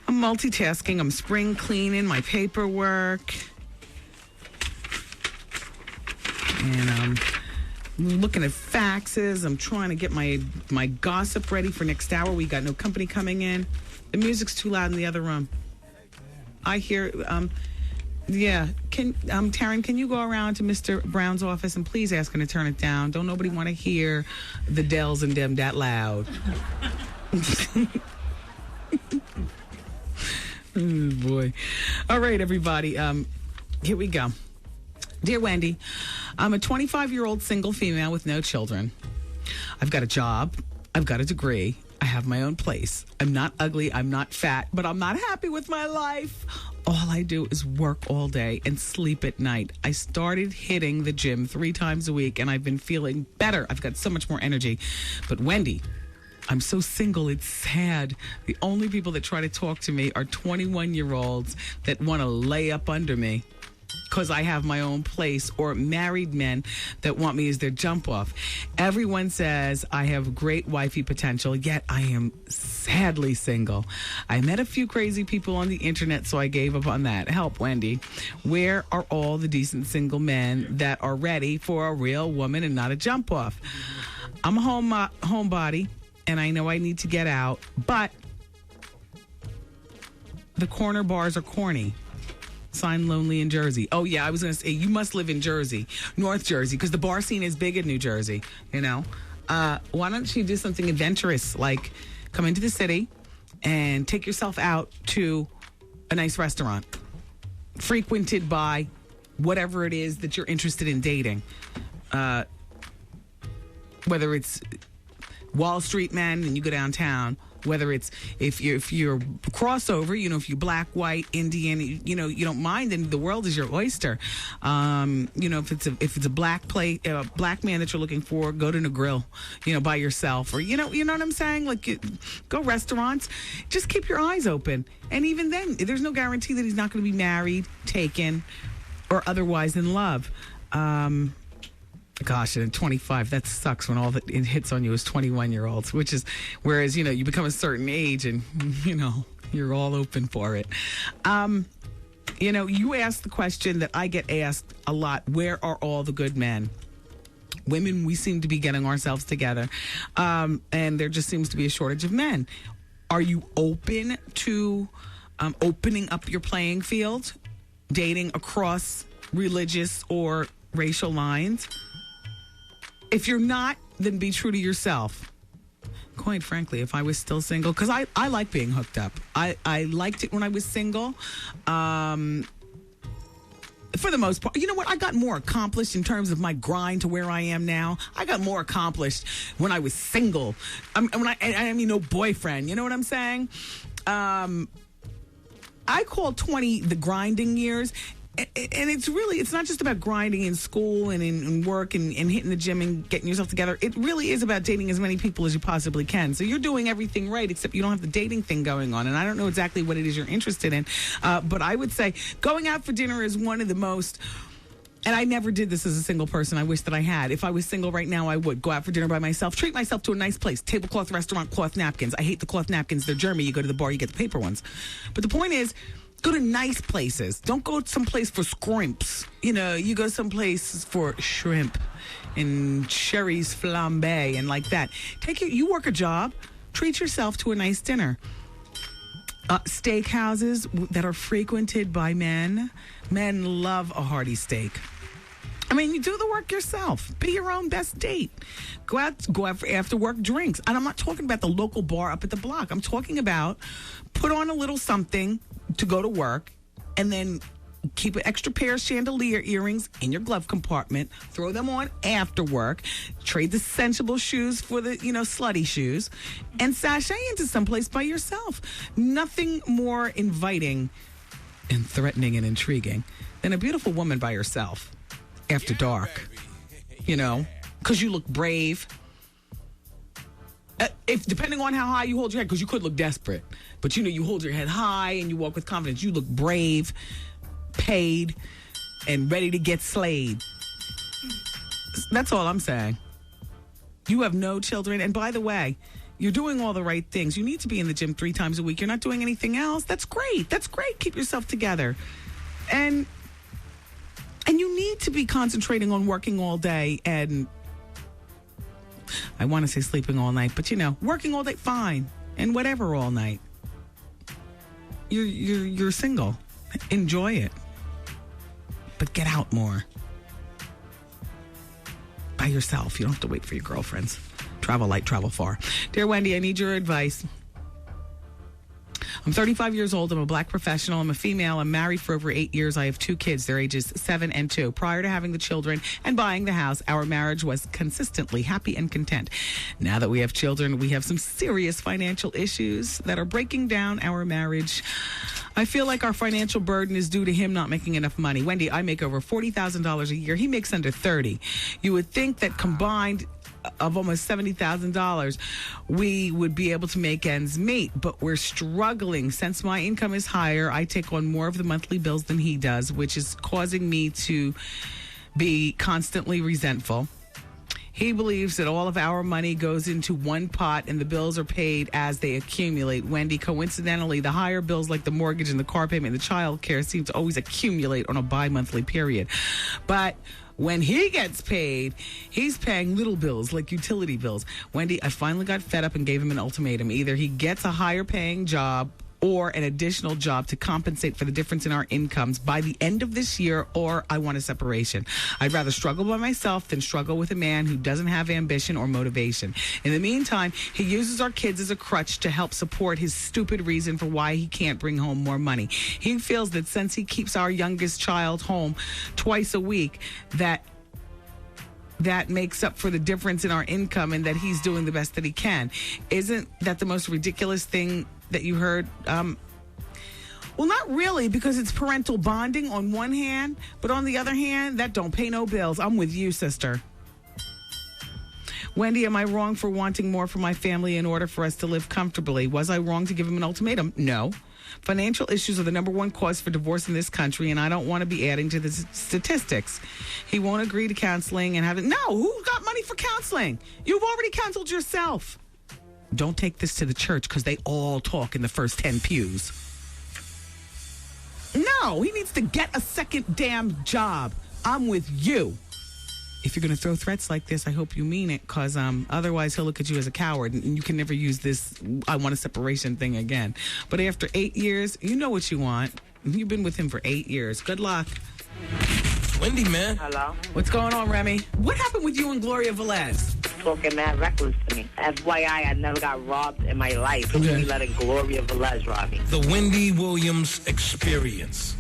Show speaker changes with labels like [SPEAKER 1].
[SPEAKER 1] I'm multitasking. I'm spring cleaning my paperwork. And I'm looking at faxes. I'm trying to get my gossip ready for next hour. We got no company coming in. The music's too loud in the other room. I hear, Taryn, can you go around to Mr. Brown's office and please ask him to turn it down? Don't nobody want to hear the Dells and them that loud. Oh, boy. All right, everybody. Here we go. Dear Wendy, I'm a 25-year-old single female with no children. I've got a job. I've got a degree. I have my own place. I'm not ugly. I'm not fat, but I'm not happy with my life. All I do is work all day and sleep at night. I started hitting the gym 3 times a week, and I've been feeling better. I've got so much more energy. But Wendy, I'm so single, it's sad. The only people that try to talk to me are 21-year-olds that want to lay up under me because I have my own place, or married men that want me as their jump off. Everyone says I have great wifey potential, yet I am sadly single. I met a few crazy people on the internet, so I gave up on that. Help, Wendy. Where are all the decent single men that are ready for a real woman and not a jump off? I'm a homebody, and I know I need to get out, but the corner bars are corny. Signed, Lonely in Jersey. Oh, yeah, I was going to say, you must live in Jersey, North Jersey, because the bar scene is big in New Jersey, you know? Why don't you do something adventurous, like come into the city and take yourself out to a nice restaurant, frequented by whatever it is that you're interested in dating. Whether it's Wall Street men and you go downtown, whether it's if you're crossover, you know, if you're black, white, Indian, you know, you don't mind, and the world is your oyster. You know, if it's a black man that you're looking for, go to the grill, you know, by yourself, or you know what I'm saying? Like, go restaurants. Just keep your eyes open, and even then, there's no guarantee that he's not going to be married, taken, or otherwise in love. Gosh, and at 25, that sucks when all that it hits on you is 21-year-olds, which is, whereas, you know, you become a certain age and, you know, you're all open for it. You know, you asked the question that I get asked a lot: where are all the good men? Women, we seem to be getting ourselves together, and there just seems to be a shortage of men. Are you open to opening up your playing field, dating across religious or racial lines? If you're not, then be true to yourself. Quite frankly, if I was still single, because I like being hooked up. I liked it when I was single. For the most part, you know what? I got more accomplished in terms of my grind to where I am now. I got more accomplished when I was single. I mean, no boyfriend. You know what I'm saying? I call 20 the grinding years. And it's not just about grinding in school and in work and hitting the gym and getting yourself together. It really is about dating as many people as you possibly can. So you're doing everything right, except you don't have the dating thing going on. And I don't know exactly what it is you're interested in. But I would say going out for dinner is one of the most... And I never did this as a single person. I wish that I had. If I was single right now, I would go out for dinner by myself, treat myself to a nice place, tablecloth restaurant, cloth napkins. I hate the cloth napkins. They're germy. You go to the bar, you get the paper ones. But the point is, go to nice places. Don't go someplace for scrimps. You know, you go someplace for shrimp and cherries flambe and like that. You work a job, treat yourself to a nice dinner. Steakhouses that are frequented by men. Men love a hearty steak. I mean, you do the work yourself. Be your own best date. Go out for after work drinks. And I'm not talking about the local bar up at the block. I'm talking about put on a little something to go to work, and then keep an extra pair of chandelier earrings in your glove compartment. Throw them on after work. Trade the sensible shoes for the, slutty shoes, and sashay into someplace by yourself. Nothing more inviting and threatening and intriguing than a beautiful woman by herself after dark. Because you look brave. If depending on how high you hold your head, because you could look desperate, but you hold your head high and you walk with confidence. You look brave, paid, and ready to get slayed. That's all I'm saying. You have no children, and by the way, You're doing all the right things. You need to be in the gym 3 times a week. You're not doing anything else. That's great. That's great. Keep yourself together. And you need to be concentrating on working all day and I want to say sleeping all night, but working all day, fine. And whatever all night. You're single. Enjoy it. But get out more. By yourself. You don't have to wait for your girlfriends. Travel light, travel far. Dear Wendy, I need your advice. I'm 35 years old. I'm a black professional. I'm a female. I'm married for over 8 years. I have 2 kids. They're ages 7 and 2. Prior to having the children and buying the house, our marriage was consistently happy and content. Now that we have children, we have some serious financial issues that are breaking down our marriage. I feel like our financial burden is due to him not making enough money. Wendy, I make over $40,000 a year. He makes under 30. You would think that combined of almost $70,000, we would be able to make ends meet, but we're struggling. Since my income is higher, I take on more of the monthly bills than he does, which is causing me to be constantly resentful. He believes that all of our money goes into one pot and the bills are paid as they accumulate. Wendy, coincidentally, the higher bills like the mortgage and the car payment and the child care seem to always accumulate on a bi-monthly period. But when he gets paid, he's paying little bills like utility bills. Wendy, I finally got fed up and gave him an ultimatum. Either he gets a higher paying job or an additional job to compensate for the difference in our incomes by the end of this year, or I want a separation. I'd rather struggle by myself than struggle with a man who doesn't have ambition or motivation. In the meantime, he uses our kids as a crutch to help support his stupid reason for why he can't bring home more money. He feels that since he keeps our youngest child home twice a week, that makes up for the difference in our income and that he's doing the best that he can. Isn't that the most ridiculous thing that you heard? Well, not really, because it's parental bonding on one hand, but on the other hand, that don't pay no bills. I'm with you, sister. Wendy, am I wrong for wanting more for my family in order for us to live comfortably? Was I wrong to give him an ultimatum? No. Financial issues are the number one cause for divorce in this country, and I don't want to be adding to the statistics. He won't agree to counseling and having... No, who got money for counseling? You've already counseled yourself. Don't take this to the church because they all talk in the first 10 pews. No, he needs to get a second damn job. I'm with you. If you're going to throw threats like this, I hope you mean it, because otherwise he'll look at you as a coward, and you can never use this I want a separation thing again. But after 8 years, you know what you want. You've been with him for 8 years. Good luck.
[SPEAKER 2] Wendy, man.
[SPEAKER 3] Hello?
[SPEAKER 1] What's going on, Remy? What happened with you and Gloria Velez?
[SPEAKER 3] Talking mad reckless to me. FYI, I never got robbed in my life.
[SPEAKER 2] Okay.
[SPEAKER 3] You letting Gloria Velez rob me.
[SPEAKER 2] The Wendy Williams Experience.